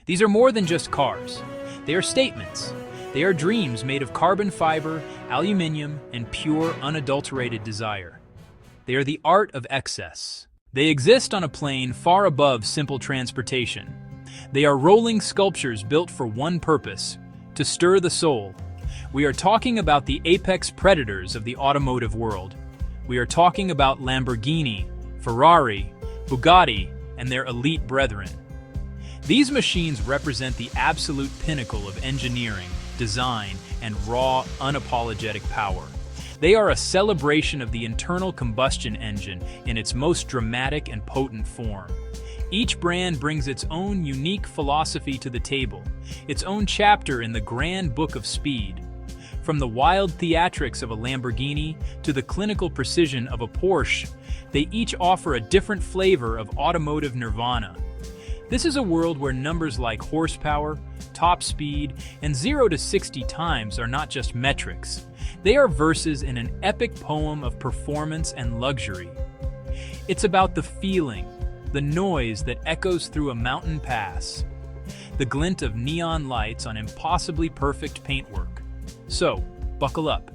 These are more than just cars. They are statements. They are dreams made of carbon fiber, aluminum, and pure, unadulterated desire. They are the art of excess. They exist on a plane far above simple transportation. They are rolling sculptures built for one purpose: to stir the soul. We are talking about the apex predators of the automotive world. We are talking about Lamborghini, Ferrari, Bugatti, and their elite brethren. These machines represent the absolute pinnacle of engineering, design, and raw, unapologetic power. They are a celebration of the internal combustion engine in its most dramatic and potent form. Each brand brings its own unique philosophy to the table, its own chapter in the grand book of speed. From the wild theatrics of a Lamborghini to the clinical precision of a Porsche, they each offer a different flavor of automotive nirvana. This is a world where numbers like horsepower, top speed, and 0 to 60 times are not just metrics. They are verses in an epic poem of performance and luxury. It's about the feeling, the noise that echoes through a mountain pass, the glint of neon lights on impossibly perfect paintwork. So, buckle up.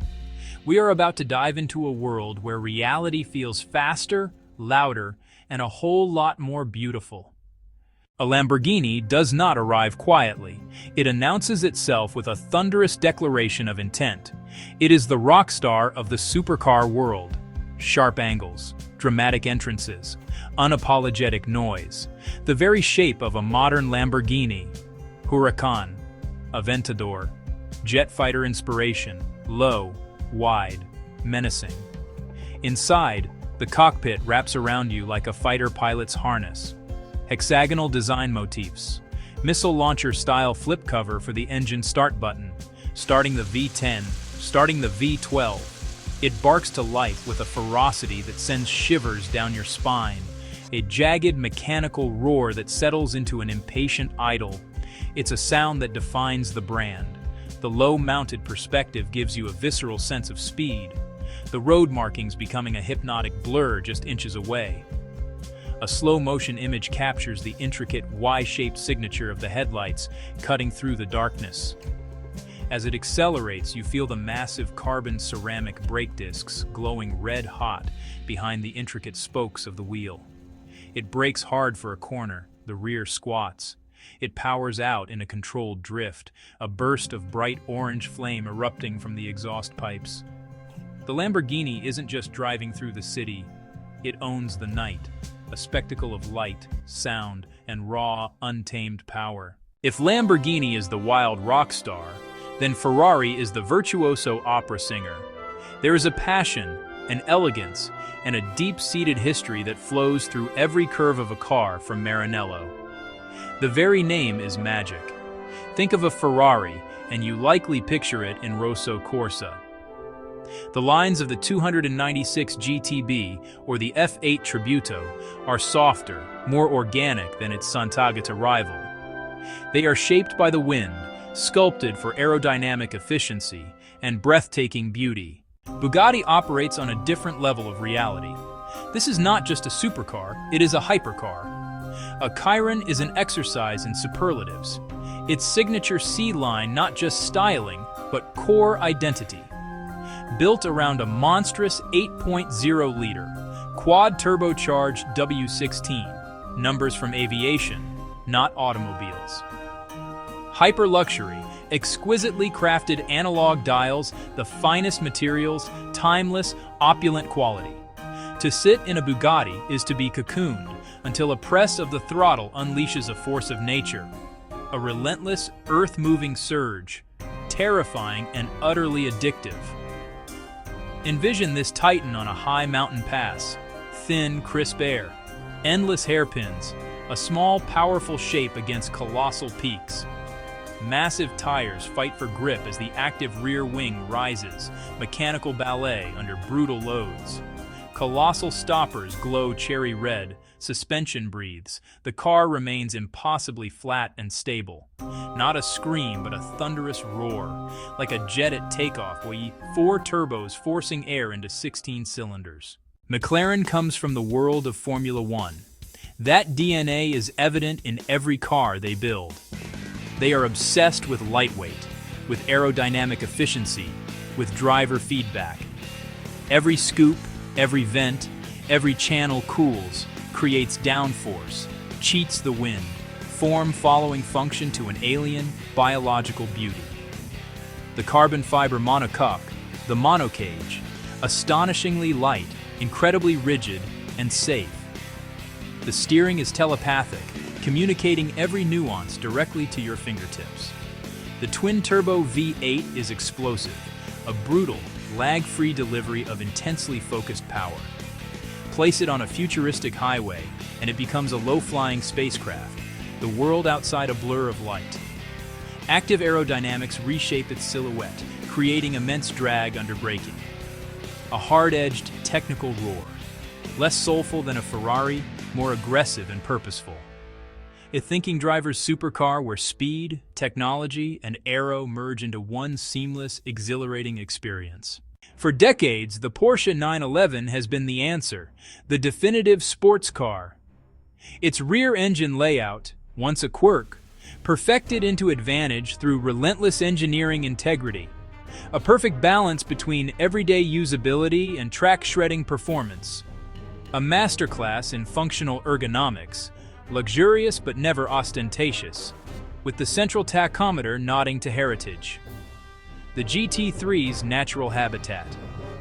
We are about to dive into a world where reality feels faster, louder, and a whole lot more beautiful. A Lamborghini does not arrive quietly. It announces itself with a thunderous declaration of intent. It is the rock star of the supercar world. Sharp angles, dramatic entrances, unapologetic noise. The very shape of a modern Lamborghini. Huracan, Aventador, jet fighter inspiration, low, wide, menacing. Inside, the cockpit wraps around you like a fighter pilot's harness. Hexagonal design motifs, missile launcher style flip cover for the engine start button, starting the V10, starting the V12. It barks to life with a ferocity that sends shivers down your spine, a jagged mechanical roar that settles into an impatient idle. It's a sound that defines the brand. The low-mounted perspective gives you a visceral sense of speed, the road markings becoming a hypnotic blur just inches away. A slow-motion image captures the intricate Y-shaped signature of the headlights cutting through the darkness. As it accelerates, you feel the massive carbon ceramic brake discs glowing red-hot behind the intricate spokes of the wheel. It brakes hard for a corner, the rear squats. It powers out in a controlled drift, a burst of bright orange flame erupting from the exhaust pipes. The Lamborghini isn't just driving through the city, it owns the night. A spectacle of light, sound, and raw, untamed power. If Lamborghini is the wild rock star, then Ferrari is the virtuoso opera singer. There is a passion, an elegance, and a deep-seated history that flows through every curve of a car from Maranello. The very name is magic. Think of a Ferrari, and you likely picture it in Rosso Corsa. The lines of the 296 GTB or the F8 Tributo are softer, more organic than its Sant'Agata rival. They are shaped by the wind, sculpted for aerodynamic efficiency and breathtaking beauty. Bugatti operates on a different level of reality. This is not just a supercar, it is a hypercar. A Chiron is an exercise in superlatives. Its signature C-line not just styling, but core identity. Built around a monstrous 8.0-liter, quad-turbocharged W16, numbers from aviation, not automobiles. Hyper-luxury, exquisitely crafted analog dials, the finest materials, timeless, opulent quality. To sit in a Bugatti is to be cocooned until a press of the throttle unleashes a force of nature. A relentless, earth-moving surge, terrifying and utterly addictive. Envision this titan on a high mountain pass. Thin, crisp air, endless hairpins, a small, powerful shape against colossal peaks. Massive tires fight for grip as the active rear wing rises, mechanical ballet under brutal loads. Colossal stoppers glow cherry red, suspension breathes. The car remains impossibly flat and stable. Not a scream, but a thunderous roar, like a jet at takeoff with 4 turbos forcing air into 16 cylinders. McLaren comes from the world of Formula One. That DNA is evident in every car they build. They are obsessed with lightweight, with aerodynamic efficiency, with driver feedback. Every scoop, every vent, every channel cools, creates downforce, cheats the wind, form following function to an alien, biological beauty. The carbon fiber monocoque, the monocage, astonishingly light, incredibly rigid, and safe. The steering is telepathic, communicating every nuance directly to your fingertips. The twin-turbo V8 is explosive, a brutal, lag-free delivery of intensely focused power. Place it on a futuristic highway, and it becomes a low-flying spacecraft, the world outside a blur of light. Active aerodynamics reshape its silhouette, creating immense drag under braking. A hard-edged, technical roar. Less soulful than a Ferrari, more aggressive and purposeful. A thinking driver's supercar where speed, technology, and aero merge into one seamless, exhilarating experience. For decades, the Porsche 911 has been the answer, the definitive sports car. Its rear-engine layout, once a quirk, perfected into advantage through relentless engineering integrity. A perfect balance between everyday usability and track-shredding performance. A masterclass in functional ergonomics, luxurious but never ostentatious, with the central tachometer nodding to heritage. The GT3's natural habitat.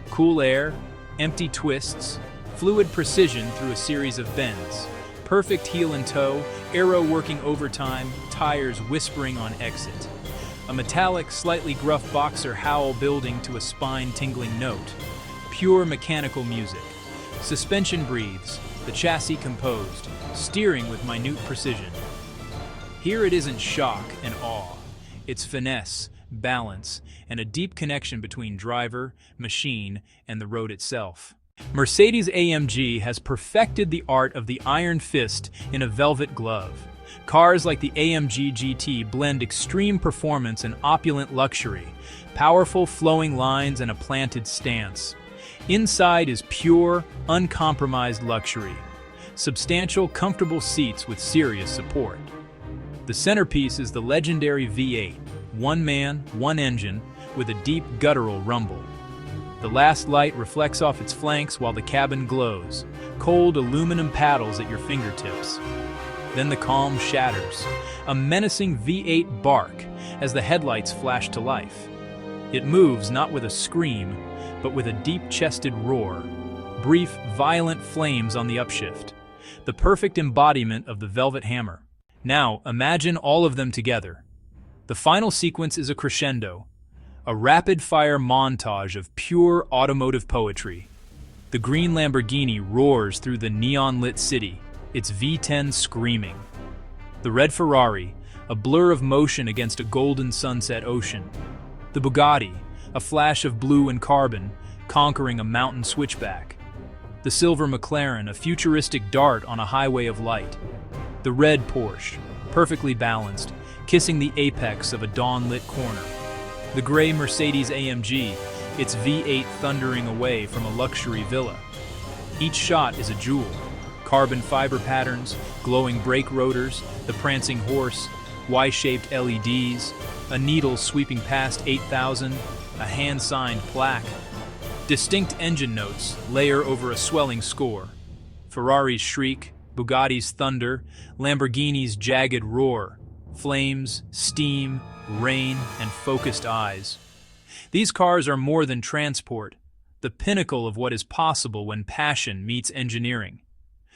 Cool air, empty twists, fluid precision through a series of bends. Perfect heel and toe, aero working overtime, tires whispering on exit. A metallic, slightly gruff boxer howl building to a spine-tingling note. Pure mechanical music. Suspension breathes, the chassis composed, steering with minute precision. Here it isn't shock and awe. It's finesse, balance, and a deep connection between driver, machine, and the road itself. Mercedes-AMG has perfected the art of the iron fist in a velvet glove. Cars like the AMG GT blend extreme performance and opulent luxury, powerful flowing lines and a planted stance. Inside is pure, uncompromised luxury. Substantial, comfortable seats with serious support. The centerpiece is the legendary V8, one man, one engine, with a deep guttural rumble. The last light reflects off its flanks while the cabin glows, cold aluminum paddles at your fingertips. Then the calm shatters, a menacing V8 bark as the headlights flash to life. It moves not with a scream, but with a deep-chested roar, brief, violent flames on the upshift, the perfect embodiment of the velvet hammer. Now, imagine all of them together. The final sequence is a crescendo, a rapid-fire montage of pure automotive poetry. The green Lamborghini roars through the neon-lit city, its V10 screaming. The red Ferrari, a blur of motion against a golden sunset ocean. The Bugatti, a flash of blue and carbon, conquering a mountain switchback. The silver McLaren, a futuristic dart on a highway of light. The red Porsche, perfectly balanced, kissing the apex of a dawn-lit corner. The gray Mercedes-AMG, its V8 thundering away from a luxury villa. Each shot is a jewel. Carbon fiber patterns, glowing brake rotors, the prancing horse, Y-shaped LEDs, a needle sweeping past 8,000, a hand-signed plaque. Distinct engine notes layer over a swelling score. Ferrari's shriek, Bugatti's thunder, Lamborghini's jagged roar. Flames, steam, rain, and focused eyes. These cars are more than transport, the pinnacle of what is possible when passion meets engineering.